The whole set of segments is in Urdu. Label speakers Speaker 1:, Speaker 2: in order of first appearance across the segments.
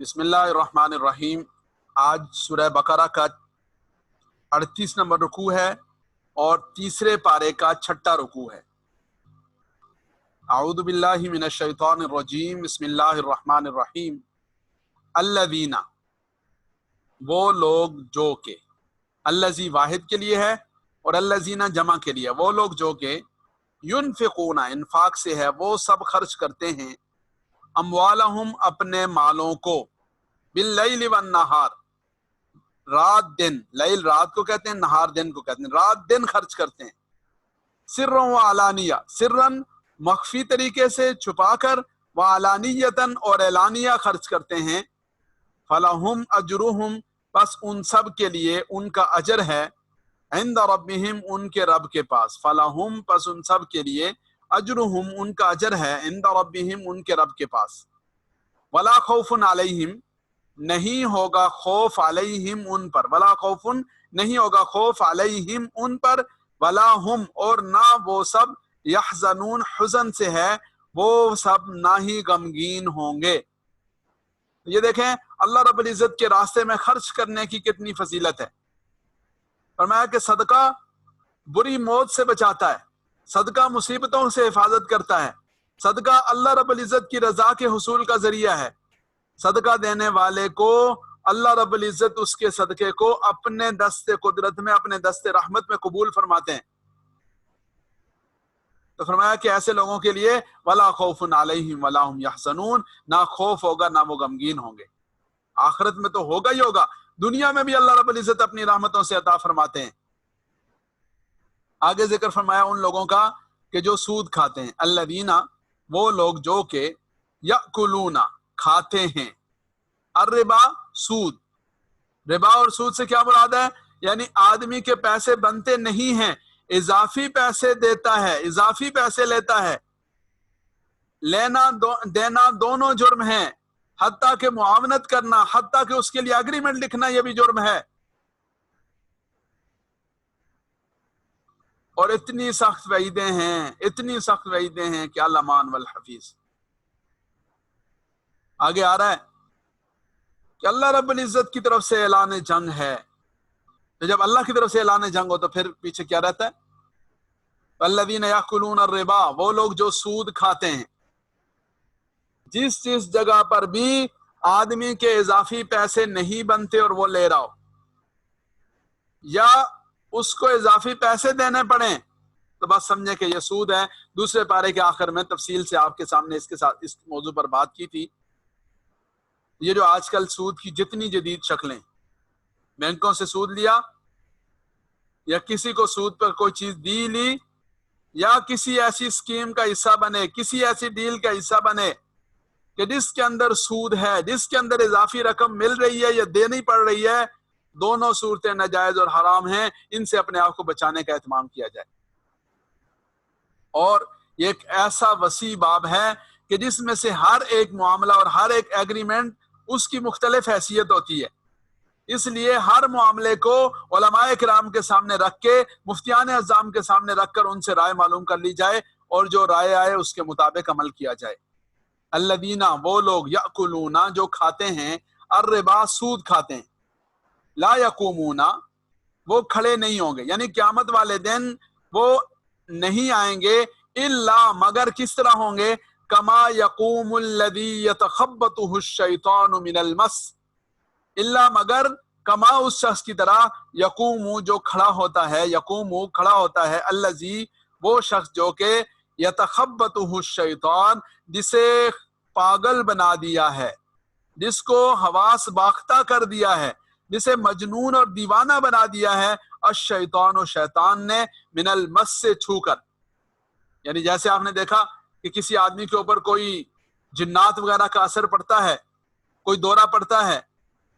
Speaker 1: بسم اللہ الرحمن الرحیم۔ آج سورہ بقرہ کا 38 نمبر رکوع ہے اور تیسرے پارے کا 6واں رکوع ہے۔ اعوذ باللہ من الشیطان الرجیم، بسم اللہ الرحمن الرحیم۔ الذین، وہ لوگ جو کہ، الذی واحد کے لیے ہے اور الذین جمع کے لیے، وہ لوگ جو کہ ینفقون، انفاق سے ہے، وہ سب خرچ کرتے ہیں، اموالہم، اپنے مالوں کو، باللیل والنہار، رات دن، لیل رات کو کہتے ہیں، نہار دن کو کہتے ہیں، رات دن خرچ کرتے ہیں، سرًا و علانیہ، سرًا مخفی طریقے سے چھپا کر، و علانیتاً اور اعلانیہ خرچ کرتے ہیں، فلہم اجرہم، پس ان سب کے لیے ان کا اجر ہے، عند ربہم، ان کے رب کے پاس، فلہم، پس ان سب کے لیے، اجرہم، ان کا اجر ہے، عند ربہم، ان کے رب کے پاس، ولا خوف علیہم، نہیں ہوگا خوف، علیہم، ان پر، ولا خوف، نہیں ہوگا خوف، علیہم، ان پر، ولا ہم، اور نہ وہ سب، یحزنون، حزن سے ہے، وہ سب نہ ہی غمگین ہوں گے۔ یہ دیکھیں اللہ رب العزت کے راستے میں خرچ کرنے کی کتنی فضیلت ہے۔ فرمایا کہ صدقہ بری موت سے بچاتا ہے، صدقہ مصیبتوں سے حفاظت کرتا ہے، صدقہ اللہ رب العزت کی رضا کے حصول کا ذریعہ ہے، صدقہ دینے والے کو اللہ رب العزت اس کے صدقے کو اپنے دست قدرت میں، اپنے دست رحمت میں قبول فرماتے ہیں۔ تو فرمایا کہ ایسے لوگوں کے لیے ولا خوف علیہم ولا هم یحزنون، نہ خوف ہوگا نہ وہ غمگین ہوں گے۔ آخرت میں تو ہوگا ہی ہوگا، دنیا میں بھی اللہ رب العزت اپنی رحمتوں سے عطا فرماتے ہیں۔ آگے ذکر فرمایا ان لوگوں کا کہ جو سود کھاتے ہیں، الذین، وہ لوگ جو کہ یأکلون، کھاتے ہیں، الربا، سود۔ ربا اور سود سے کیا مراد ہے؟ یعنی آدمی کے پیسے بنتے نہیں ہیں، اضافی پیسے دیتا ہے، اضافی پیسے لیتا ہے، لینا دینا دونوں جرم ہیں، حتیٰ کہ معاونت کرنا، حتیٰ کہ اس کے لیے اگریمنٹ لکھنا، یہ بھی جرم ہے۔ اور اتنی سخت وعیدیں ہیں، اتنی سخت وعیدیں ہیں کہ الامان والحفیظ۔ آگے آ رہا ہے کہ اللہ رب العزت کی طرف سے اعلان جنگ ہے۔ تو جب اللہ کی طرف سے اعلان جنگ ہو تو پھر پیچھے کیا رہتا ہے؟ الذین یاکلون الربا، وہ لوگ جو سود کھاتے ہیں۔ جس جگہ پر بھی آدمی کے اضافی پیسے نہیں بنتے اور وہ لے رہا ہو، یا اس کو اضافی پیسے دینے پڑیں، تو بس سمجھے کہ یہ سود ہے۔ دوسرے پارے کے آخر میں تفصیل سے آپ کے سامنے اس موضوع پر بات کی تھی۔ یہ جو آج کل سود کی جتنی جدید شکلیں، بینکوں سے سود لیا، یا کسی کو سود پر کوئی چیز لی، یا کسی ایسی اسکیم کا حصہ بنے، کسی ایسی ڈیل کا حصہ بنے کہ جس کے اندر سود ہے، جس کے اندر اضافی رقم مل رہی ہے یا دینی پڑ رہی ہے، دونوں صورتیں ناجائز اور حرام ہیں، ان سے اپنے آپ کو بچانے کا اہتمام کیا جائے۔ اور یہ ایک ایسا وسیع باب ہے کہ جس میں سے ہر ایک معاملہ اور ہر ایک ایگریمنٹ اس کی مختلف حیثیت ہوتی ہے۔ اس لیے ہر معاملے کو علماء کرام کے سامنے رکھ کے، مفتیان اعظام کے سامنے رکھ کر ان سے رائے معلوم کر لی جائے، اور جو رائے آئے اس کے مطابق عمل کیا جائے۔ الذین، وہ لوگ، یأکلون، جو کھاتے ہیں، الربا، سود کھاتے ہیں، لا یقومون، وہ کھڑے نہیں ہوں گے، یعنی قیامت والے دن وہ نہیں آئیں گے، الا، مگر کس طرح ہوں گے، کما یقوم الذی یتخبطہ الشیطان من المس، الا، مگر، کما، اس شخص کی طرح، یقوم، جو کھڑا ہوتا ہے، یقوم، کھڑا ہوتا ہے، الذی، وہ شخص جو کہ یتخبطہ الشیطان، جسے پاگل بنا دیا ہے، جس کو حواس باختہ کر دیا ہے، جسے مجنون اور دیوانہ بنا دیا ہے، الشیطان، و شیطان نے، من المس، سے چھو کر۔ یعنی جیسے آپ نے دیکھا کہ کسی آدمی کے اوپر کوئی جنات وغیرہ کا اثر پڑتا ہے، کوئی دورہ پڑتا ہے،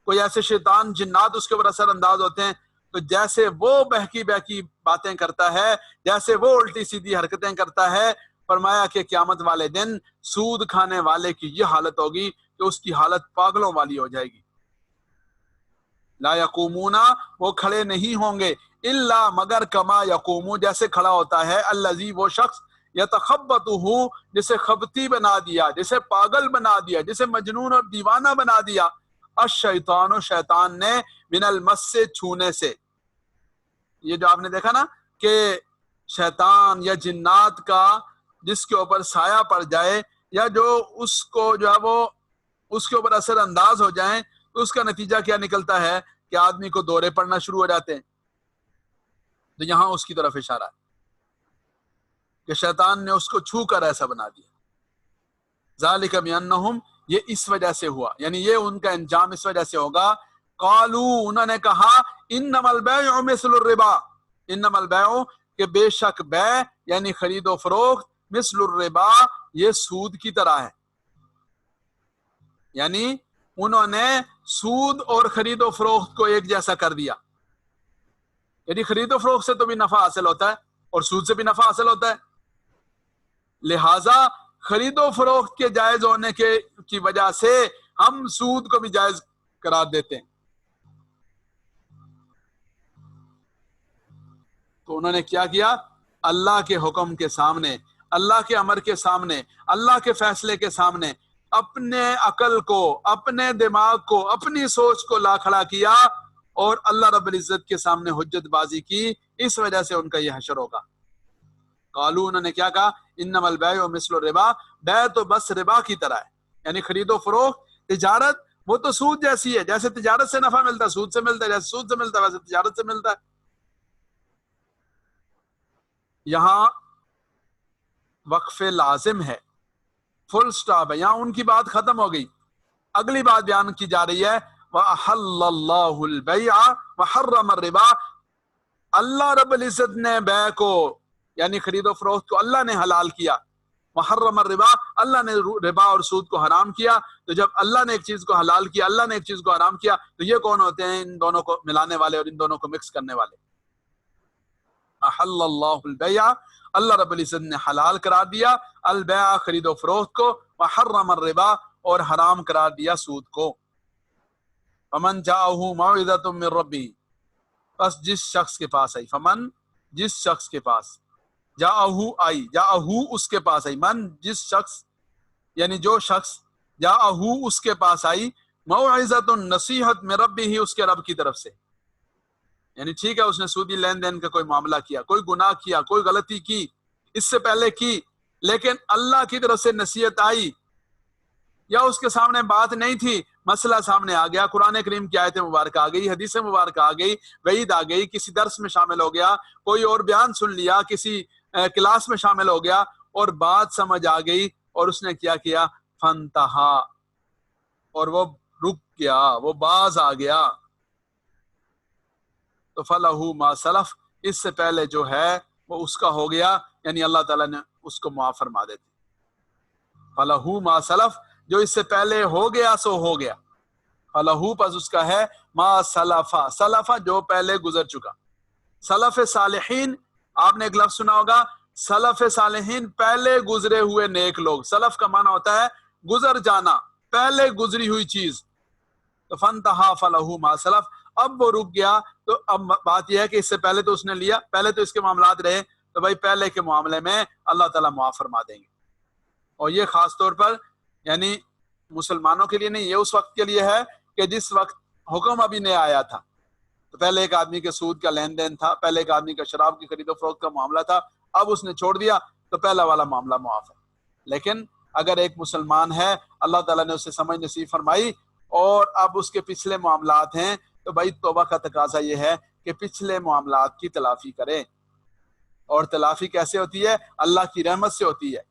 Speaker 1: کوئی ایسے شیطان جنات اس کے اوپر اثر انداز ہوتے ہیں، تو جیسے وہ بہکی بہکی باتیں کرتا ہے، جیسے وہ الٹی سیدھی حرکتیں کرتا ہے، فرمایا کہ قیامت والے دن سود کھانے والے کی یہ حالت ہوگی کہ اس کی حالت پاگلوں والی ہو جائے گی۔ لا یقومون، وہ کھڑے نہیں ہوں گے، الا، مگر، کما یقوم، جیسے کھڑا ہوتا ہے، الذی، وہ شخص، یتخبطہ جسے خبتی بنا دیا، جسے پاگل بنا دیا، جسے مجنون اور دیوانہ بنا دیا، الشیطان شیطان نے من المس سے چھونے سے. یہ جو آپ نے دیکھا نا کہ شیطان یا جنات کا جس کے اوپر سایہ پڑ جائے یا جو اس کو جو ہے وہ اس کے اوپر اثر انداز ہو جائیں تو اس کا نتیجہ کیا نکلتا ہے کہ آدمی کو دورے پڑنا شروع ہو جاتے ہیں. تو یہاں اس کی طرف اشارہ ہے کہ شیطان نے اس کو چھو کر ایسا بنا دیا. ذالک بانہم، یہ اس وجہ سے ہوا، یعنی یہ ان کا انجام اس وجہ سے ہوگا. قالو، انہوں نے کہا انما البیع مثل الربا، انما البیع کہ بے شک بیع یعنی خرید و فروخت، مثل الربا یہ سود کی طرح ہے. یعنی انہوں نے سود اور خرید و فروخت کو ایک جیسا کر دیا. یعنی خرید و فروخت سے تو بھی نفع حاصل ہوتا ہے اور سود سے بھی نفع حاصل ہوتا ہے، لہٰذا خرید و فروخت کے جائز ہونے کی وجہ سے ہم سود کو بھی جائز قرار دیتے ہیں. تو انہوں نے کیا کیا؟ اللہ کے حکم کے سامنے، اللہ کے امر کے سامنے، اللہ کے فیصلے کے سامنے اپنے عقل کو، اپنے دماغ کو، اپنی سوچ کو لا کھڑا کیا اور اللہ رب العزت کے سامنے حجت بازی کی. اس وجہ سے ان کا یہ حشر ہوگا. قالو، انہوں نے کیا کہا؟ انما البیع مثل الربا، بیع تو بس ربا کی طرح ہے، یعنی خرید و فروخت، تجارت وہ تو سود جیسی ہے. جیسے تجارت سے نفع ملتا ہے سود سے ملتا ہے، جیسے سود سے ملتا ہے ویسے تجارت سے ملتا ہے. یہاں وقف لازم ہے، فل سٹاپ ہے، یہاں ان کی بات ختم ہو گئی. اگلی بات بیان کی جا رہی ہے وَأَحَلَّ اللَّهُ الْبَيْعَ وَحَرَّمَ الرِّبَا، اللہ رب العزت نے بیع کو یعنی خرید و فروخت کو اللہ نے حلال کیا. وحرم الربا، اللہ نے ربا اور سود کو حرام کیا. تو جب اللہ نے ایک چیز کو حلال کیا، اللہ نے ایک چیز کو حرام کیا، تو یہ کون ہوتے ہیں؟ ان دونوں کو ملانے والے اور ان دونوں کو مکس کرنے والے. احل اللہ البیع، اللہ رب العزت نے حلال قرار دیا البیع خرید و فروخت کو، وحرم الربا اور حرام قرار دیا سود کو. فمن جاءہ موعظۃ من ربہ، پس جس شخص کے پاس آئی، فمن جس شخص کے پاس، جاءہ آئی، جاءہ اس کے پاس آئی، من جس شخص یعنی جو شخص، جاءہ اس کے پاس آئی، موعظۃ نصیحت من ربہ اس کے رب کی طرف سے. یعنی ٹھیک ہے اس نے سودی لین دین کا کوئی معاملہ کیا، کوئی گناہ کیا، کوئی غلطی کی اس سے پہلے کی، لیکن اللہ کی طرف سے نصیحت آئی یا اس کے سامنے بات نہیں تھی، مسئلہ سامنے آ گیا، قرآن کریم کی آیت مبارکہ آ گئی، حدیث مبارکہ آ گئی، وعید آ گئی، کسی درس میں شامل ہو گیا، کوئی اور بیان سن لیا، کسی کلاس میں شامل ہو گیا اور بات سمجھ آ گئی اور اس نے کیا کیا؟ فانتہا، اور وہ رک گیا، وہ باز آ گیا. تو فلہ ما سلف، اس سے پہلے جو ہے وہ اس کا ہو گیا، یعنی اللہ تعالیٰ نے اس کو معاف فرما دیتے. فلہ ما سلف، جو اس سے پہلے ہو گیا سو ہو گیا. فلہ پس اس کا ہے ما سلفا، سلفا جو پہلے گزر چکا. سلف صالحین، آپ نے ایک لفظ سنا ہوگا سلف صالحین، پہلے گزرے ہوئے نیک لوگ. سلف کا معنی ہوتا ہے گزر جانا، پہلے گزری ہوئی چیز. تو فانتہا فلہ ما سلف، اب وہ رک گیا. تو اب بات یہ ہے کہ اس سے پہلے تو اس نے لیا، پہلے تو اس کے معاملات رہے، تو بھائی پہلے کے معاملے میں اللہ تعالیٰ معاف فرما دیں گے. اور یہ خاص طور پر یعنی مسلمانوں کے لیے نہیں، یہ اس وقت کے لیے ہے کہ جس وقت حکم ابھی نہیں آیا تھا. تو پہلے ایک آدمی کے سود کا لین دین تھا، پہلے ایک آدمی کا شراب کی خرید و فروخت کا معاملہ تھا، اب اس نے چھوڑ دیا تو پہلا والا معاملہ معاف ہے. لیکن اگر ایک مسلمان ہے، اللہ تعالیٰ نے اسے سمجھ نصیب فرمائی اور اب اس کے پچھلے معاملات ہیں، تو بھائی توبہ کا تقاضا یہ ہے کہ پچھلے معاملات کی تلافی کریں. اور تلافی کیسے ہوتی ہے؟ اللہ کی رحمت سے ہوتی ہے.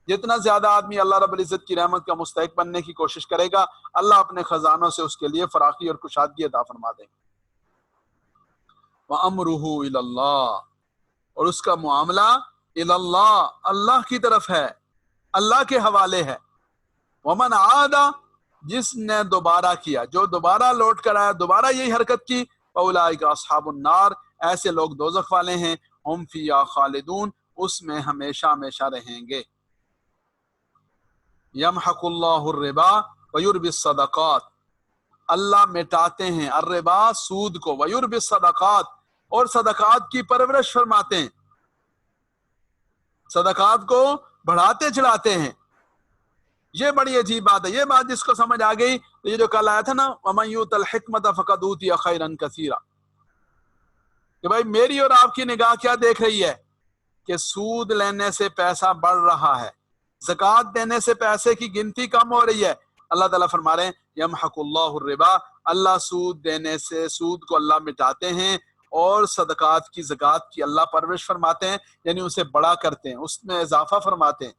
Speaker 1: جتنا زیادہ آدمی اللہ رب العزت کی رحمت کا مستحق بننے کی کوشش کرے گا، اللہ اپنے خزانوں سے اس کے لیے فراخی اور کشادگی عطا فرما دیں گے. وَأَمْرُهُ إِلَى اللَّهِ، اور اس کا معاملہ إِلَى اللَّهِ، اللہ کی طرف ہے، اللہ کے حوالے ہے. وَمَنْ عَادَ، جس نے دوبارہ کیا، جو دوبارہ لوٹ کر آیا، دوبارہ یہی حرکت کی، فَأُولَٰئِكَ أَصْحَابُ النَّارِ، ایسے لوگ دوزخ والے ہیں، ہم فِيهَا خالدون، اس میں ہمیشہ ہمیشہ رہیں گے. یمحق اللہ الربا ویربی الصدقات، اللہ مٹاتے ہیں الربا سود کو، ویربی الصدقات اور صدقات کی پرورش فرماتے ہیں. صدقات کو بڑھاتے چڑھاتے ہیں۔ یہ بڑی عجیب بات ہے۔ یہ بات جس کو سمجھ آ گئی تو یہ جو کل آیا تھا نا وَمَن يُؤْتَ الْحِكْمَةَ فَقَدْ أُوتِيَ خَيْرًا كَثِيرًا، کہ بھائی میری اور آپ کی نگاہ کیا دیکھ رہی ہے کہ سود لینے سے پیسہ بڑھ رہا ہے، زکوٰۃ دینے سے پیسے کی گنتی کم ہو رہی ہے۔ اللہ تعالیٰ فرما رہے ہیں یمحق اللہ الربا، اللہ سود دینے سے سود کو اللہ مٹاتے ہیں اور صدقات کی زکوٰۃ کی اللہ پرورش فرماتے ہیں، یعنی اسے بڑا کرتے ہیں، اس میں اضافہ فرماتے ہیں۔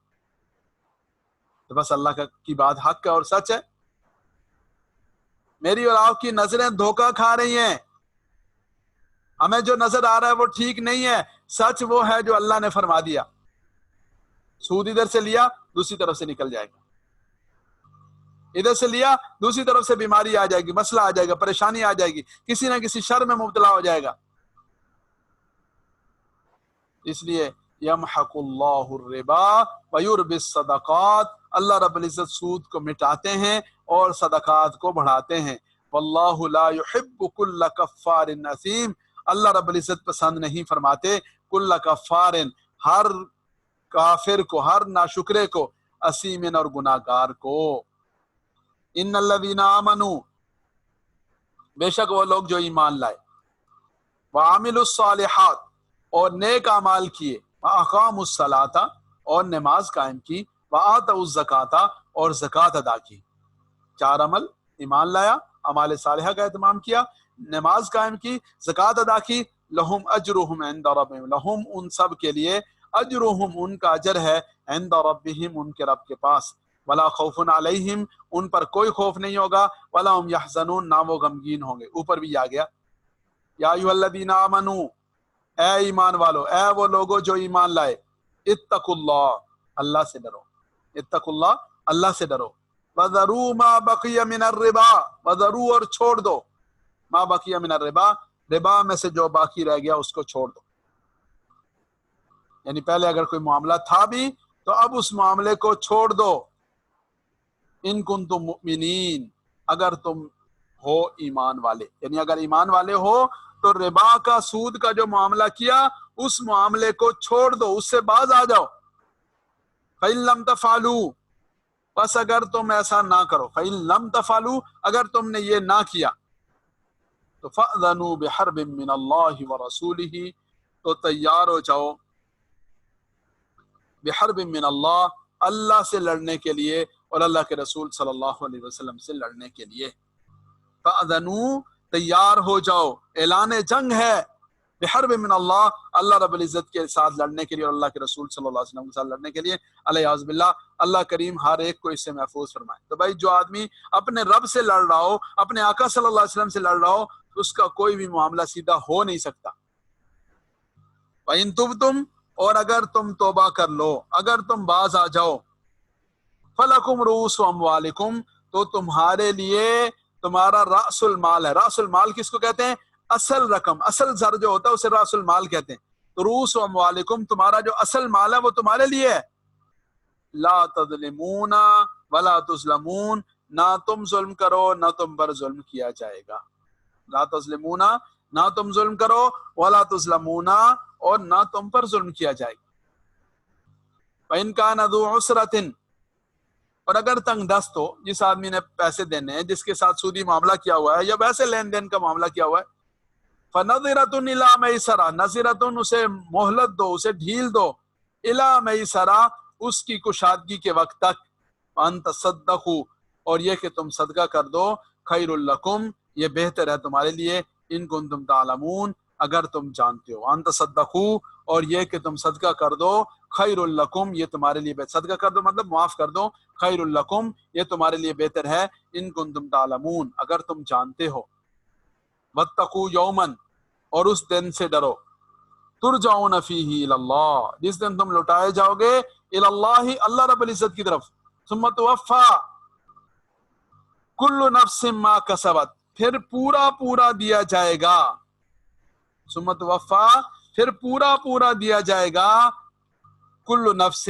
Speaker 1: تو بس اللہ کی بات حق ہے اور سچ ہے۔ میری اور آپ کی نظریں دھوکہ کھا رہی ہیں، ہمیں جو نظر آ رہا ہے وہ ٹھیک نہیں ہے، سچ وہ ہے جو اللہ نے فرما دیا۔ سود ادھر سے لیا دوسری طرف سے نکل جائے گا، ادھر سے لیا دوسری طرف سے بیماری آ جائے گی، مسئلہ آ جائے گا، پریشانی آ جائے گی، کسی نہ کسی شر میں مبتلا ہو جائے گا۔ اس لیے یمحق اللہ الربا ویربی الصدقات، اللہ رب العزت سود کو مٹاتے ہیں اور صدقات کو بڑھاتے ہیں۔ واللہ لا يحب کل کفار اثیم، اللہ رب العزت پسند نہیں فرماتے کل کفار، ہر کافر کو، ہر ناشکرے کو، اثیم اور گناہ گار کو۔ ان الذین آمنوا، بے شک وہ لوگ جو ایمان لائے، وعملوا الصالحات، اور نیک اعمال کیے، وَأَقَامُوا الصَّلَاةَ، اور نماز قائم کی، وَآتَوُا الزَّكَاةَ، اور زکوٰۃ ادا کی۔ چار عمل، ایمان لایا، اعمال صالحہ کا اہتمام کیا، نماز قائم کی، زکوٰۃ ادا کی، لہم اجرہم عند ربہم، لہم ان سب کے لیے، اجرہم ان کا اجر ہے، عند ربہم ان کے رب کے پاس، ولا خوف علیہم ان پر کوئی خوف نہیں ہوگا، ولا هم یحزنون نہ وہ غمگین ہوں گے۔ اوپر بھی آ گیا یا ایھا الذین آمنوا، اے ایمان والو، اے وہ لوگو جو ایمان لائے، اتقوا اللہ، اللہ سے ڈرو، اتقوا اللہ، اللہ سے ڈرو، وذروا ما بقی من الربا، وذروا اور چھوڑ دو، ما بقی من الربا، ربا میں سے جو باقی رہ گیا اس کو چھوڑ دو۔ یعنی پہلے اگر کوئی معاملہ تھا بھی تو اب اس معاملے کو چھوڑ دو، ان کنتم مؤمنین، اگر تم ہو ایمان والے، یعنی اگر ایمان والے ہو تو ربا کا، سود کا جو معاملہ کیا اس معاملے کو چھوڑ دو، اس سے باز آ جاؤ۔ فَإِن لَمْ تَفْعَلُوا، بس اگر تم ایسا نہ کرو، فَإِن لَمْ تَفْعَلُوا، اگر تم نے یہ نہ کیا تو فَأْذَنُوا بِحَرْبٍ مِّنَ اللَّهِ وَرَسُولِهِ، تو تیار ہو جاؤ بحرب من اللہ، اللہ سے لڑنے کے لیے اور اللہ کے رسول صلی اللہ علیہ وسلم سے لڑنے کے لیے۔ فَأْذَنُوا، تیار ہو جاؤ، اعلان جنگ ہے، بحرب من اللہ، اللہ رب العزت کے ساتھ لڑنے کے لیے اور اللہ کے رسول صلی اللہ علیہ وسلم کے ساتھ لڑنے کے لیے۔ علیہ باللہ، اللہ کریم ہر ایک کو اس سے محفوظ فرمائے۔ تو بھائی جو آدمی اپنے رب سے لڑ رہا ہو، اپنے آقا صلی اللہ علیہ وسلم سے لڑ رہا ہو، اس کا کوئی بھی معاملہ سیدھا ہو نہیں سکتا۔ وَإِن تُبْتُمْ، اور اگر تم توبہ کر لو، اگر تم باز آ جاؤ، فَلَكُمْ رُؤُوسُ أَمْوَالِكُمْ، تو تمہارے لیے تمہارا رأس المال ہے۔ رأس المال کس کو کہتے ہیں؟ اصل رقم، اصل زر جو ہوتا ہے اسے رأس المال کہتے ہیں۔ تو رؤوس أموالکم، تمہارا جو اصل مال ہے وہ تمہارے لیے ہے۔ لا تظلمون ولا تظلمون، نہ تم ظلم کرو نہ تم پر ظلم کیا جائے گا۔ لا تظلمون، نہ تم ظلم کرو، ولا تظلمون، اور نہ تم پر ظلم کیا جائے گا۔ وَإِن كَانَ ذُو عُسْرَةٍ، اور اگر تنگ دست ہو، جس آدمی نے پیسے دینے ہیں، جس کے ساتھ سودی معاملہ کیا ہوا ہے یا ویسے لین دین کا معاملہ کیا ہوا ہے، فَنَظِرَةٌ إِلَىٰ مَيْسَرَةٍ، نظرتن، اسے مہلت دو، اسے ڈھیل دو، إِلَىٰ مَيْسَرَةٍ، اس کی کشادگی کے وقت تک، وَأَن تَصَدَّقُوا، اور یہ کہ تم صدقہ کر دو، خَيْرٌ لَكُمْ، یہ بہتر ہے تمہارے لیے، إِن كُنتُمْ تَعْلَمُونَ، اگر تم جانتے ہو، وَأَن تَصَدَّقُوا، اور یہ کہ تم صدقہ کر دو، خَيْرٌ لَكُمْ، یہ تمہارے لیے بہتر، صدقہ کر دو مطلب معاف کر دو، خَيْرٌ لَكُمْ، یہ تمہارے لیے بہتر ہے، إِن كُنتُمْ تَعْلَمُونَ، اگر تم جانتے ہو۔ وَاتَّقُوا يَوْمًا، اور اس دن سے ڈرو، ترجعون فیہ الی اللہ، جس دن تم لوٹائے جاؤ گے الی اللہ، اللہ رب العزت کی طرف، ثم توفی کل نفس ما کسبت، پھر پورا پورا دیا جائے گا، ثم توفی، پھر پورا پورا دیا جائے گا، کل نفس،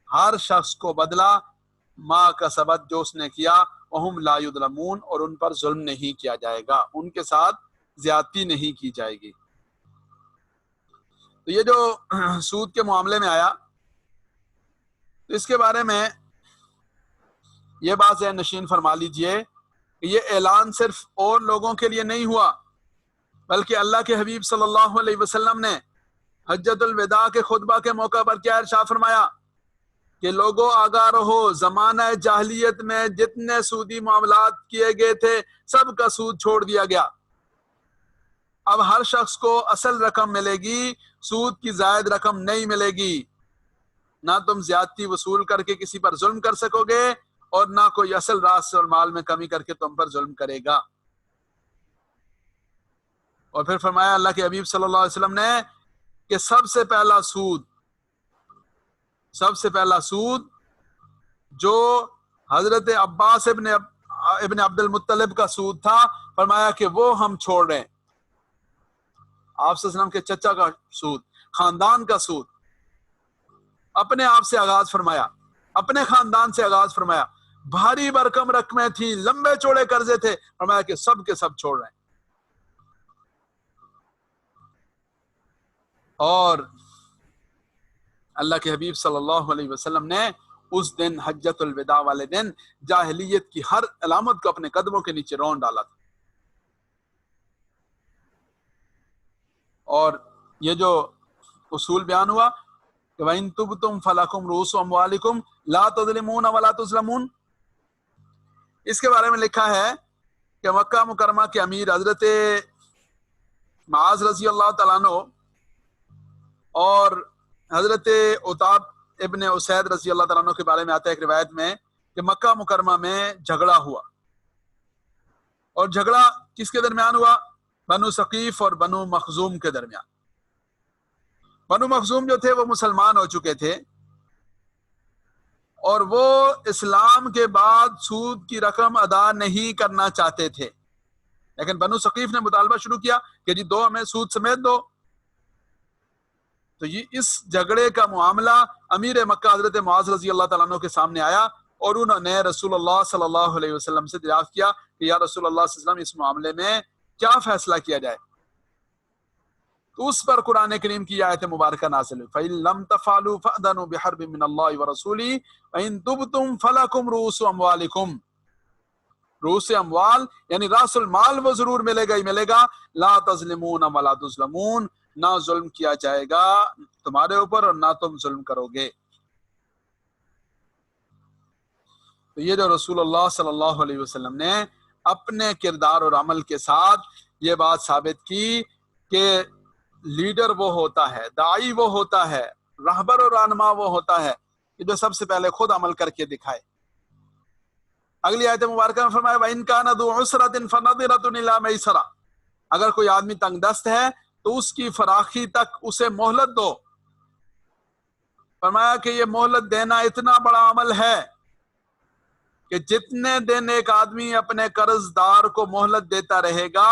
Speaker 1: ہر شخص کو بدلہ، ما کسبت، جو اس نے کیا، وہم لا یظلمون، اور ان پر ظلم نہیں کیا جائے گا، ان کے ساتھ زیادتی نہیں کی جائے گی۔ تو یہ جو سود کے معاملے میں آیا تو اس کے بارے میں یہ بات ذہن نشین فرما لیجئے کہ یہ اعلان صرف اور لوگوں کے لیے نہیں ہوا، بلکہ اللہ کے حبیب صلی اللہ علیہ وسلم نے حجۃ الوداع کے خطبہ کے موقع پر کیا ارشاد فرمایا کہ لوگوں آگاہ رہو، زمانہ جاہلیت میں جتنے سودی معاملات کیے گئے تھے سب کا سود چھوڑ دیا گیا۔ اب ہر شخص کو اصل رقم ملے گی، سود کی زائد رقم نہیں ملے گی۔ نہ تم زیادتی وصول کر کے کسی پر ظلم کر سکو گے اور نہ کوئی اصل راس اور مال میں کمی کر کے تم پر ظلم کرے گا۔ اور پھر فرمایا اللہ کے حبیب صلی اللہ علیہ وسلم نے کہ سب سے پہلا سود جو حضرت عباس ابن عبد المطلب کا سود تھا، فرمایا کہ وہ ہم چھوڑ رہے ہیں۔ آپ صلی اللہ علیہ وسلم کے چچا کا سود، خاندان کا سود، اپنے آپ سے آغاز فرمایا، اپنے خاندان سے آغاز فرمایا۔ بھاری برکم رقمیں تھیں، لمبے چوڑے قرضے تھے، فرمایا کہ سب کے سب چھوڑ رہے ہیں۔ اور اللہ کے حبیب صلی اللہ علیہ وسلم نے اس دن حجۃ الوداع والے دن جاہلیت کی ہر علامت کو اپنے قدموں کے نیچے رون ڈالا تھا۔ اور یہ جو اصول بیان ہوا کہ وَإِن تُبْتُمْ فَلَكُمْ رُؤُوسُ أَمْوَالِكُمْ لَا تَظْلِمُونَ وَلَا تُظْلَمُونَ، اس کے بارے میں لکھا ہے کہ مکہ مکرمہ کے امیر حضرت معاذ رضی اللہ تعالیٰ عنہ اور حضرت عتاب ابن اسید رضی اللہ تعالیٰ عنہ کے بارے میں آتا ہے ایک روایت میں کہ مکہ مکرمہ میں جھگڑا ہوا، اور جھگڑا کس کے درمیان ہوا؟ بنو ثقیف اور بنو مخزوم کے درمیان۔ بنو مخزوم جو تھے وہ مسلمان ہو چکے تھے اور وہ اسلام کے بعد سود کی رقم ادا نہیں کرنا چاہتے تھے، لیکن بنو ثقیف نے مطالبہ شروع کیا کہ جی دو ہمیں سود سمیت دو۔ تو یہ اس جھگڑے کا معاملہ امیر مکہ حضرت معاذ رضی اللہ تعالیٰ عنہ کے سامنے آیا، اور انہوں نے رسول اللہ صلی اللہ علیہ وسلم سے دریافت کیا کہ یا رسول اللہ صلی اللہ علیہ وسلم اس معاملے میں کیا فیصلہ کیا جائے؟ تو اس پر قرآن کریم کی آیت مبارکہ نازل ہوئی، فَإِن لَمْ تَفْعَلُوا فَأْذَنُوا بِحَرْبٍ مِّنَ اللَّهِ وَرَسُولِهِ وَإِن تُبْتُمْ فَلَكُمْ رُؤُوسُ أَمْوَالِكُمْ۔ رؤوس اموال یعنی راس المال وہ ضرور ملے گا ہی ملے گا، لا تظلمون ولا تظلمون، نہ ظلم کیا جائے گا تمہارے اوپر اور نہ تم ظلم کرو گے۔ تو یہ جو رسول اللہ صلی اللہ علیہ وسلم نے اپنے کردار اور عمل کے ساتھ یہ بات ثابت کی کہ لیڈر وہ ہوتا ہے، داعی وہ ہوتا ہے، رہبر اور رہنما وہ ہوتا ہے کہ جو سب سے پہلے خود عمل کر کے دکھائے۔ اگلی آیت مبارکہ میں فرمایا وَإِن كَانَ ذُو عُسْرَةٍ فَنَظِرَةٌ إِلَىٰ مَيْسَرَةٍ، اگر کوئی آدمی تنگ دست ہے تو اس کی فراخی تک اسے مہلت دو۔ فرمایا کہ یہ مہلت دینا اتنا بڑا عمل ہے کہ جتنے دن ایک آدمی اپنے قرض دار کو مہلت دیتا رہے گا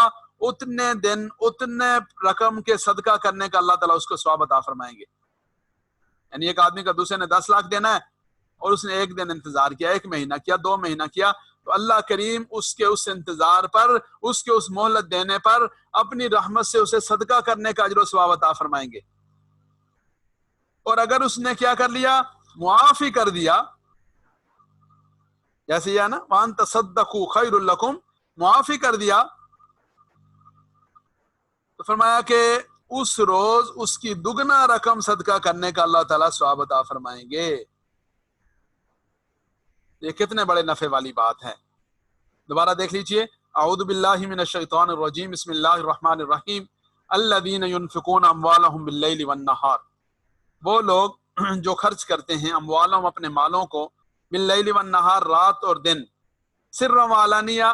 Speaker 1: اتنے دن اتنے رقم کے صدقہ کرنے کا اللہ تعالیٰ اس کو ثواب عطا فرمائیں گے۔ یعنی ایک آدمی کا دوسرے نے 10 لاکھ دینا ہے اور اس نے ایک دن انتظار کیا، 1 مہینہ کیا، 2 مہینہ کیا، تو اللہ کریم اس کے اس انتظار پر، اس کے اس مہلت دینے پر اپنی رحمت سے اسے صدقہ کرنے کا اجر و ثواب عطا فرمائیں گے۔ اور اگر اس نے کیا کر لیا، معافی کر دیا، جیسے یہ نا وَأَن تَصَدَّقُوا خَيْرٌ لَكُمْ، معافی کر دیا، تو فرمایا کہ اس روز اس کی دگنا رقم صدقہ کرنے کا اللہ تعالیٰ ثواب عطا فرمائیں گے۔ یہ کتنے بڑے نفع والی بات ہے۔ دوبارہ دیکھ لیجئے، اعوذ باللہ من الشیطان الرجیم، بسم اللہ الرحمن الرحیم، الذین ینفقون اموالہم باللیل والنہار، وہ لوگ جو خرچ کرتے ہیں اموالہم اپنے مالوں کو، باللیل والنہار رات اور دن، سرا وعلانیہ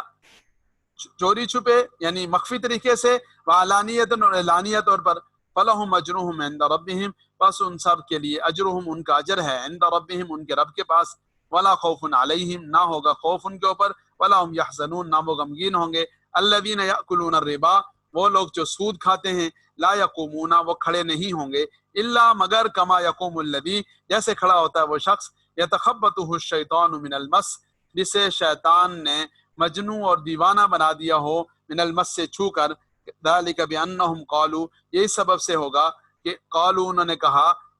Speaker 1: چوری چھپے یعنی مخفی طریقے سے، وعلانیت اور اعلانیہ طور پر، فلہم اجرہم عند ربہم، پس ان سب کے لیے اجرہم ان کا اجر ہے، عند ربہم ان کے رب کے پاس، ولا خوف علیہم نہ ہوگا خوف ان کے اوپر، ولا هم یحزنون نہ وہ غمگین ہوں گے، الذین یأکلون الربا وہ لوگ جو سود کھاتے ہیں، لا یقومون وہ کھڑے نہیں ہوں گے، الا مگر کما یقوم الذی جیسے کھڑا ہوتا ہے وہ شخص، یتخبطہ الشیطان من المس جسے شیطان نے مجنوں اور دیوانہ بنا دیا ہو، من المس سے چھو کر، ذالک بانہم قالوا یہی سبب سے ہوگا کہ قالوا انہوں نے کہا،